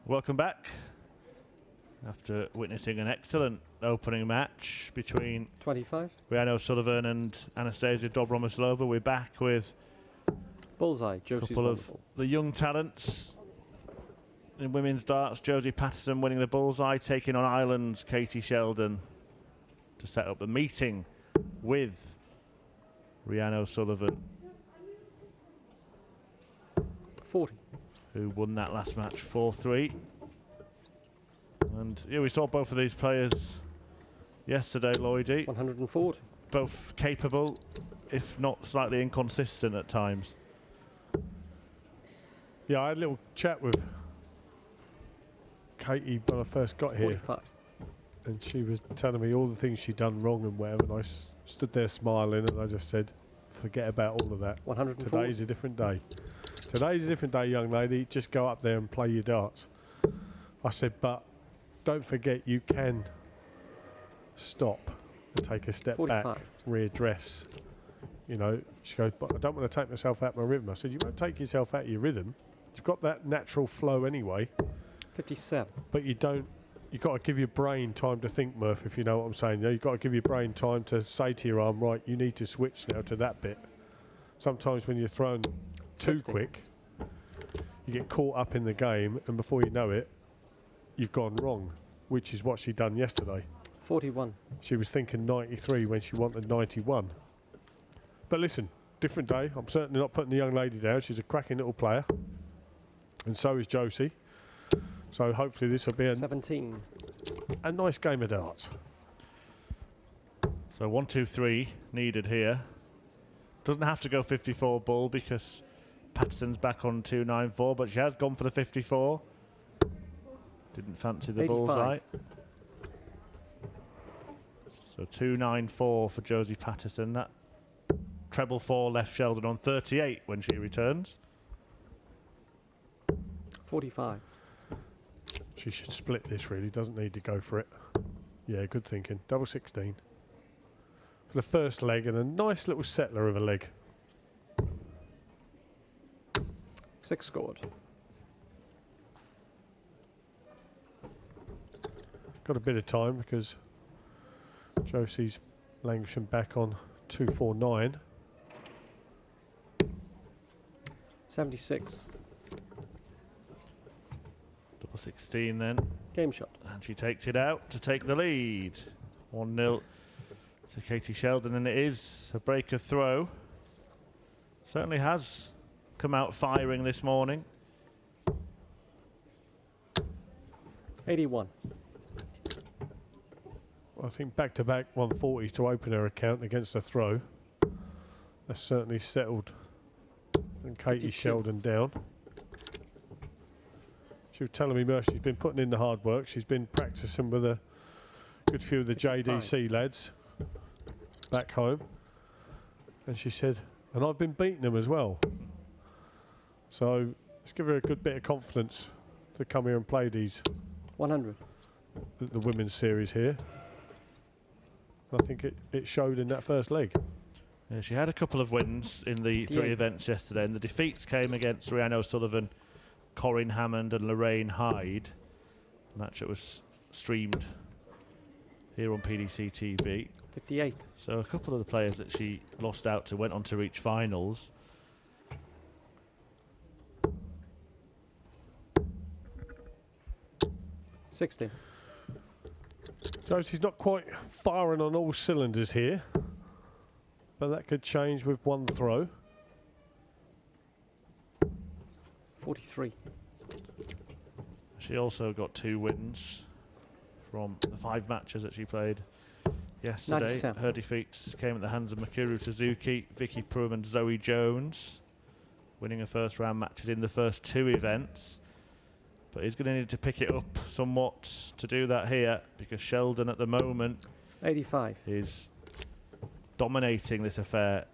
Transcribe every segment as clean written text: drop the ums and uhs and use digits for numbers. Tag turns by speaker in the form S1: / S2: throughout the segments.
S1: Welcome back. After witnessing an excellent opening match between
S2: 25.
S1: Rihanna O'Sullivan and Anastasia Dobromyslova, we're back with
S2: Bullseye,
S1: a couple of the young talents in women's darts. Josie Paterson winning the Bullseye, taking on Ireland's Katie Sheldon to set up the meeting with Rihanna O'Sullivan,
S2: 40.
S1: who won that last match 4-3. And yeah, we saw both of these players yesterday, Lloydie.
S2: 140.
S1: Both capable, if not slightly inconsistent at times.
S3: Yeah, I had a little chat with Katie when I first got here.
S2: 45.
S3: And she was telling me all the things she'd done wrong and whatever, and I stood there smiling, and I just said, forget about all of that.
S2: 140.
S3: Today's a different day. Today's a different day, young lady. Just go up there and play your darts. I said, but don't forget you can stop and take a step
S2: 45.
S3: back, readdress. You know, she goes, but I don't want to take myself out of my rhythm. I said, you won't take yourself out of your rhythm. You've got that natural flow anyway.
S2: 57.
S3: But you don't. You've got to give your brain time to think, Murph, if you know what I'm saying. You know, you've got to give your brain time to say to your arm, right, you need to switch now to that bit. Sometimes when you're thrown too
S2: 60.
S3: quick, you get caught up in the game, and before you know it, you've gone wrong, which is what she done yesterday.
S2: 41.
S3: She was thinking 93 when she wanted 91. But listen, different day. I'm certainly not putting the young lady down. She's a cracking little player. And so is Josie. So hopefully this will be
S2: 17.
S3: a nice game of darts.
S1: So 1-2-3 needed here. Doesn't have to go 54 bull because Patterson's back on 2-9-4, but she has gone for the 54. Didn't fancy the
S2: 85.
S1: bullseye. So 2-9-4 for Josie Patterson. That treble 4 left Sheldon on 38 when she returns.
S2: 45.
S3: She should split this, really. Doesn't need to go for it. Yeah, good thinking. Double 16. For the first leg, and a nice little settler of a leg.
S2: 6 scored.
S3: Got a bit of time because Josie's languishing back on 2-4-9.
S2: 76.
S1: Double 16 then.
S2: Game shot.
S1: And she takes it out to take the lead. 1-0 to Katie Sheldon, and it is a breaker throw. Certainly has come out firing this morning.
S2: 81.
S3: I think back-to-back 140s to open her account against a throw. That's certainly settled and Katie
S2: 52.
S3: Sheldon down. She was telling me, Murph, she's been putting in the hard work. She's been practicing with a good few of the
S2: 55.
S3: JDC lads back home. And she said, and I've been beating them as well. So let's give her a good bit of confidence to come here and play these
S2: 100.
S3: the women's series here. I think it showed in that first leg.
S1: Yeah, she had a couple of wins in the 3 events yesterday, and the defeats came against Rihanna O'Sullivan, Corinne Hammond and Lorraine Hyde. The match that was streamed here on PDC TV.
S2: 58.
S1: So a couple of the players that she lost out to went on to reach finals.
S2: $60.
S3: Josie's not quite firing on all cylinders here, but that could change with one throw.
S2: 43.
S1: She also got 2 wins from the 5 matches that she played yesterday.
S2: 97.
S1: Her defeats came at the hands of Mikuru Suzuki, Vicky Prum and Zoe Jones, winning her first round matches in the first 2 events. But he's going to need to pick it up somewhat to do that here, because Sheldon at the moment
S2: 85.
S1: is dominating this affair.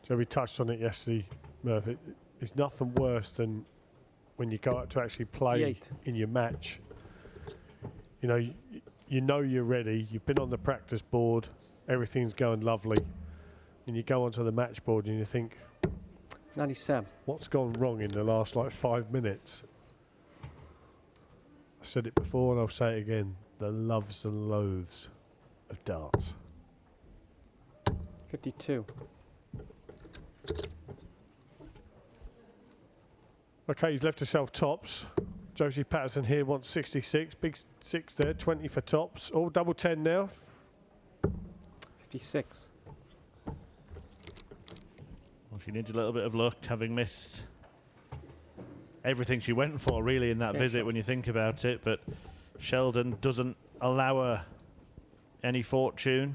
S3: So we touched on it yesterday, Murph. It's nothing worse than when you go out to actually play
S2: 58.
S3: in your match. You know, you know you're ready. You've been on the practice board. Everything's going lovely. And you go onto the match board and you think,
S2: 97.
S3: What's gone wrong in the last like 5 minutes? I said it before and I'll say it again. The loves and loathes of darts.
S2: 52.
S3: Okay, he's left herself tops. Josie Patterson here wants 66. Big 6 there, 20 for tops. All double 10 now.
S2: 56.
S1: Well, she needs a little bit of luck, having missed everything she went for, really, in that visit, when you think about it. But Sheldon doesn't allow her any fortune.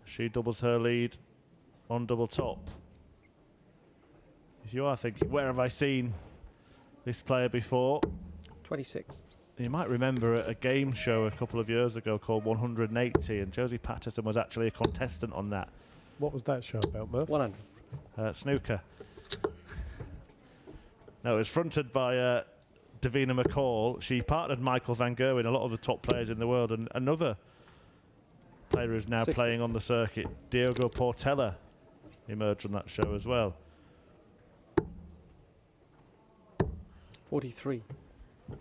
S1: She doubles her lead on double top. If you are thinking, where have I seen this player before?
S2: 26.
S1: You might remember a game show a couple of years ago called 180, and Josie Patterson was actually a contestant on that.
S3: What was that show about, Murph?
S2: 100.
S1: Snooker. No, it was fronted by Davina McCall. She partnered Michael Van Gerwen, a lot of the top players in the world, and another player who's now
S2: 60.
S1: playing on the circuit, Diogo Portela, emerged on that show as well.
S2: 43.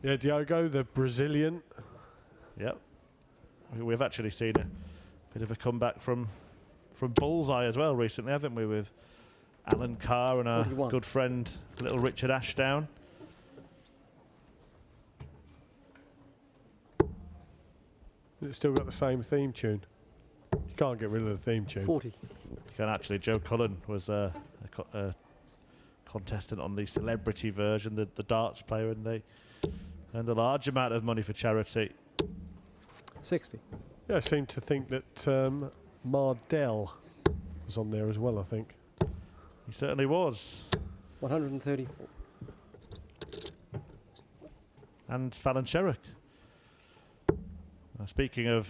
S3: Yeah, Diogo, the Brazilian.
S1: Yep. We've actually seen a bit of a comeback from Bullseye as well recently, haven't we, with Alan Carr and our
S2: 41.
S1: good friend, little Richard Ashdown.
S3: It's still got the same theme tune. You can't get rid of the theme tune.
S2: 40.
S1: You can actually, Joe Cullen was a contestant on the celebrity version, the darts player, and they earned a large amount of money for charity.
S2: 60.
S3: Yeah, I seem to think that Mardell was on there as well, I think.
S1: He certainly was.
S2: 134.
S1: And Fallon Sherrock. Speaking of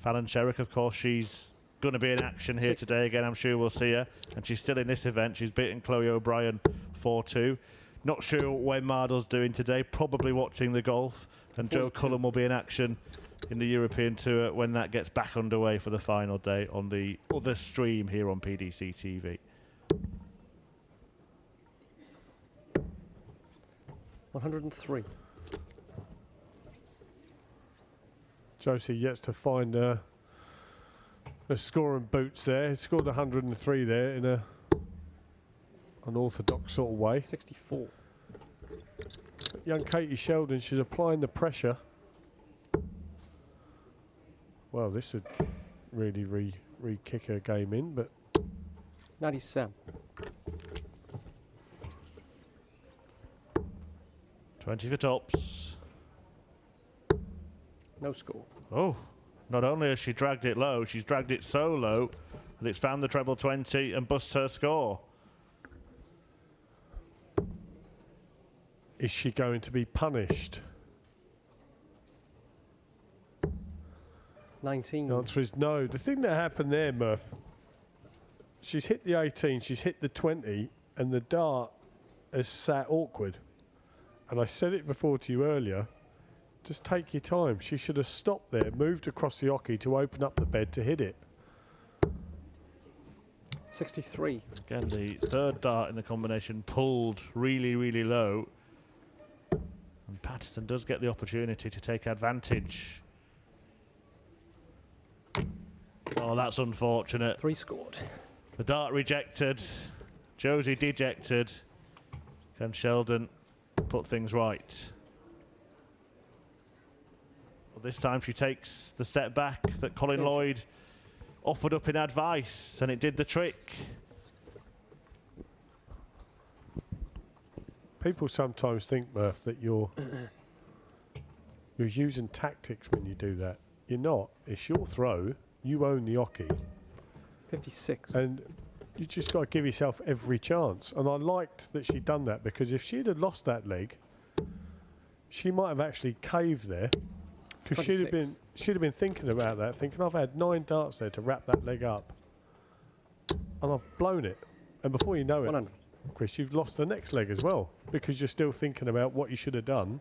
S1: Fallon Sherrock, of course, she's going to be in action here
S2: 60.
S1: today again. I'm sure we'll see her. And she's still in this event. She's beaten Chloe O'Brien 4-2. Not sure when Mardell's doing today. Probably watching the golf. And Joe
S2: 42.
S1: Cullen will be in action in the European Tour when that gets back underway for the final day on the other stream here on PDC TV.
S2: 103.
S3: Josie yet to find a scoring boots there. He scored 103 there in a unorthodox sort of way.
S2: 64.
S3: Young Katie Sheldon, she's applying the pressure. Well, this would really re-kick her game in, but
S2: 97.
S1: 20 for tops.
S2: No score.
S1: Oh, not only has she dragged it low, she's dragged it so low that it's found the treble 20 and bust her score.
S3: is she going to be punished?
S2: 19.
S3: The answer is no. The thing that happened there, Murph, she's hit the 18, she's hit the 20, and the dart has sat awkward. And I said it before to you earlier, just take your time. She should have stopped there, moved across the oche to open up the bed to hit it.
S2: 63.
S1: Again, the third dart in the combination pulled really, really low. And Patterson does get the opportunity to take advantage. Oh, that's unfortunate.
S2: 3 scored.
S1: The dart rejected. Josie dejected. Can Sheldon put things right? Well, this time she takes the setback that Colin Lloyd offered up in advice, and it did the trick.
S3: People sometimes think, Murph, that you're using tactics when you do that. You're not. It's your throw. You own the oche.
S2: 56.
S3: And you just got to give yourself every chance. And I liked that she'd done that, because if she'd have lost that leg, she might have actually caved there. Because she'd have been thinking about that, thinking, I've had 9 darts there to wrap that leg up, and I've blown it. And before you know it,
S2: 100.
S3: Chris, you've lost the next leg as well, because you're still thinking about what you should have done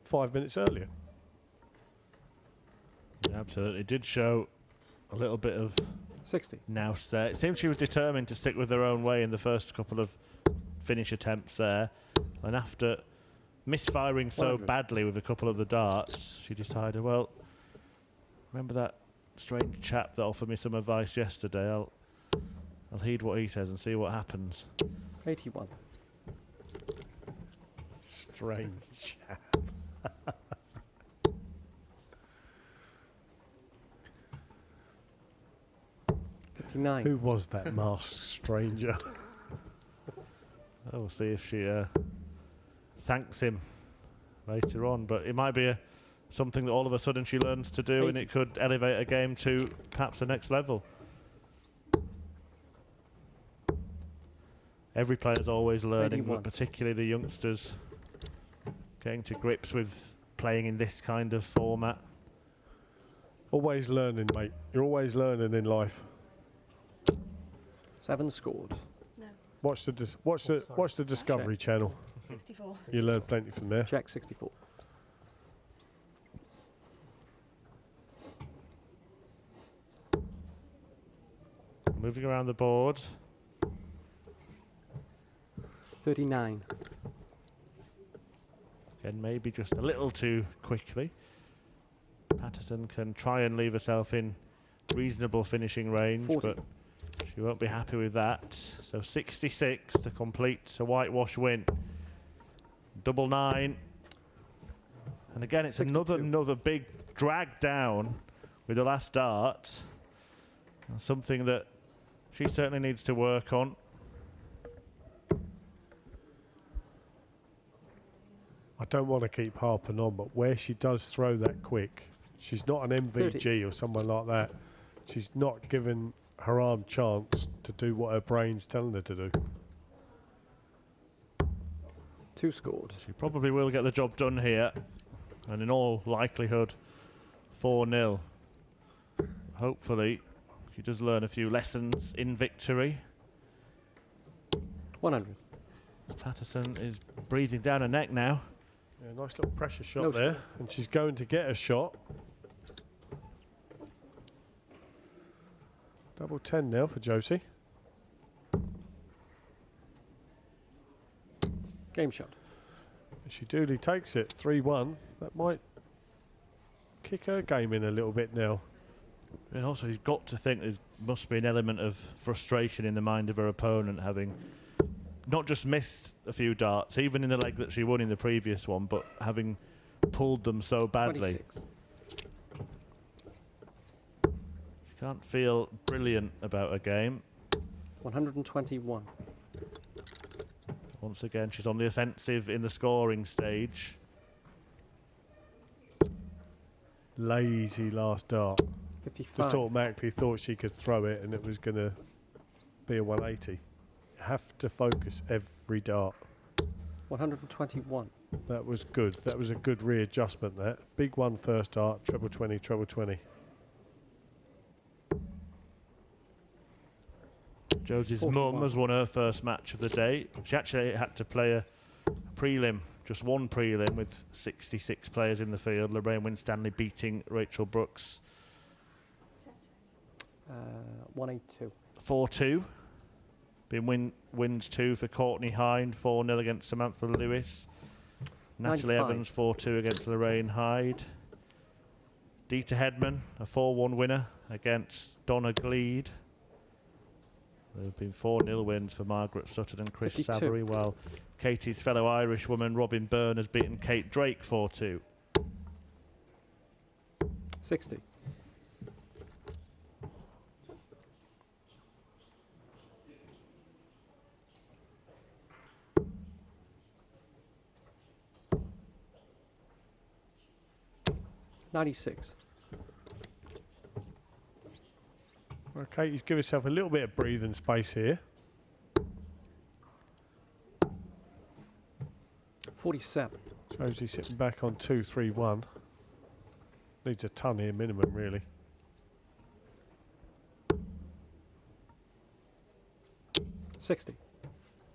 S3: 5 minutes earlier.
S1: Absolutely did show a little bit of
S2: 60.
S1: now set. It seemed she was determined to stick with her own way in the first couple of finish attempts there, and after misfiring so
S2: 100.
S1: badly with a couple of the darts, she decided, well, remember that strange chap that offered me some advice yesterday? I'll heed what he says and see what happens.
S2: 81.
S3: Strange chap.
S2: 59.
S3: Who was that masked stranger?
S1: We'll see if she thanks him later on, but it might be something that all of a sudden she learns to do,
S2: 80.
S1: and it could elevate a game to perhaps the next level. Every player's always learning,
S2: 81.
S1: but particularly the youngsters getting to grips with playing in this kind of format.
S3: Always learning, mate. You're always learning in life.
S2: 7 scored.
S4: No.
S3: Watch the Discovery Channel.
S4: 64.
S3: You learn plenty from there.
S2: Check 64.
S1: Moving around the board.
S2: 39.
S1: Again, maybe just a little too quickly. Patterson can try and leave herself in reasonable finishing range,
S2: 40.
S1: but she won't be happy with that. So 66 to complete a whitewash win. Double 9. And again, it's
S2: 62.
S1: another big drag down with the last dart. Something that she certainly needs to work on.
S3: I don't want to keep harping on, but where she does throw that quick, she's not an MVG
S2: 30.
S3: or someone like that. She's not given her arm chance to do what her brain's telling her to do.
S2: 2 scored.
S1: She probably will get the job done here, and in all likelihood 4-0. Hopefully she does learn a few lessons in victory.
S2: 100.
S1: Patterson is breathing down her neck now.
S3: Yeah, nice little pressure shot
S2: No
S3: there,
S2: score.
S3: and she's going to get a shot. Double 10 now for Josie.
S2: Game shot.
S3: She duly takes it, 3-1. That might kick her game in a little bit now.
S1: And also you've got to think there must be an element of frustration in the mind of her opponent, having not just missed a few darts, even in the leg that she won in the previous one, but having pulled them so badly.
S2: 26.
S1: She can't feel brilliant about her game.
S2: 121.
S1: Once again, she's on the offensive in the scoring stage.
S3: Lazy last dart.
S2: 55.
S3: Just automatically thought she could throw it and it was going to be a 180. You have to focus every dart.
S2: 121.
S3: That was good. That was a good readjustment there. Big one first dart, treble 20, treble 20.
S1: Josie's
S2: 41.
S1: mum has won her first match of the day. She actually had to play a prelim, just one prelim with 66 players in the field. Lorraine Winstanley beating Rachel Brooks
S2: 182.
S1: 4-2. Been wins 2 for Courtney Hind, 4-0 against Samantha Lewis. Natalie
S2: 95.
S1: Evans 4-2 against Lorraine Hyde. Dita Hedman, a 4-1 winner against Donna Gleed. There have been 4-0 wins for Margaret Sutton and Chris
S2: 52.
S1: Savory, while Katie's fellow Irish woman Robin Byrne has beaten Kate Drake 4-2.
S2: 60. $96.
S3: Okay, he's give herself a little bit of breathing space here.
S2: 47.
S3: Josie sitting back on 2-3-1. Needs a ton here minimum, really.
S2: $60.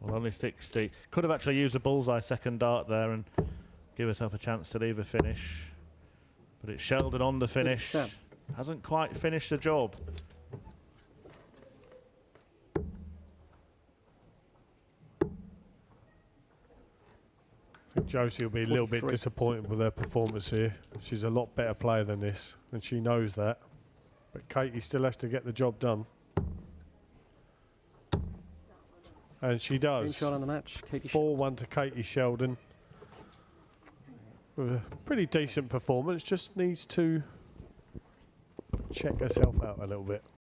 S1: Well, only 60. Could have actually used a bullseye second dart there and give herself a chance to leave a finish. But it's Sheldon on the finish.
S2: 37.
S1: Hasn't quite finished the job.
S3: I think Josie will be a little bit
S2: 43.
S3: disappointed with her performance here. She's a lot better player than this, and she knows that. But Katie still has to get the job done. And she
S2: Green
S3: does.
S2: shot on the match. Katie
S3: 4-1 to Katie Sheldon. With a pretty decent performance, just needs to check herself out a little bit.